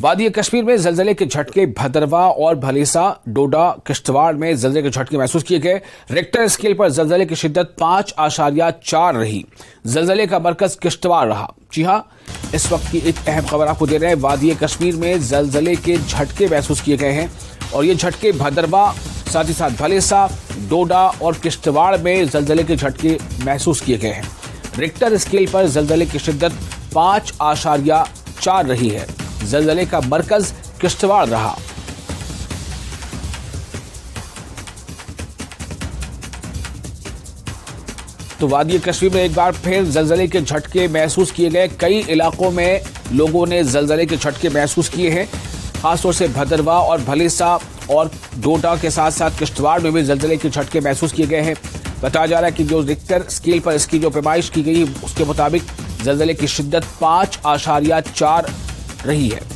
वादी कश्मीर में जलजले के झटके, भदरवा और भलेसा, डोडा, किश्तवाड़ में जलजले के झटके महसूस किए गए। रिक्टर स्केल पर जलजले की शिद्दत 5.4 रही। जलजले का मरकज किश्तवाड़ रहा। जी हां, इस वक्त की एक अहम खबर आपको दे रहे हैं। वादी कश्मीर में जलजले के झटके महसूस किए गए हैं और ये झटके भदरवा, साथ ही साथ भलेसा, डोडा और किश्तवाड़ में जलजले के झटके महसूस किए गए हैं। रिक्टर स्केल पर जलजले की शिद्दत 5.4 रही है। जलजले का मरकज किश्तवाड़ रहा। तो वादी कश्मीर में एक बार फिर जलजले के झटके महसूस किए गए। कई इलाकों में लोगों ने जलजले के झटके महसूस किए हैं। खासतौर से भदरवा और भलेसा और डोडा के साथ साथ किश्तवाड़ में भी जलजले के झटके महसूस किए गए हैं। बताया जा रहा है कि जो रिक्टर स्केल पर इसकी जो पैमाइश की गई उसके मुताबिक जलजले की शिद्दत 5.4 रही है।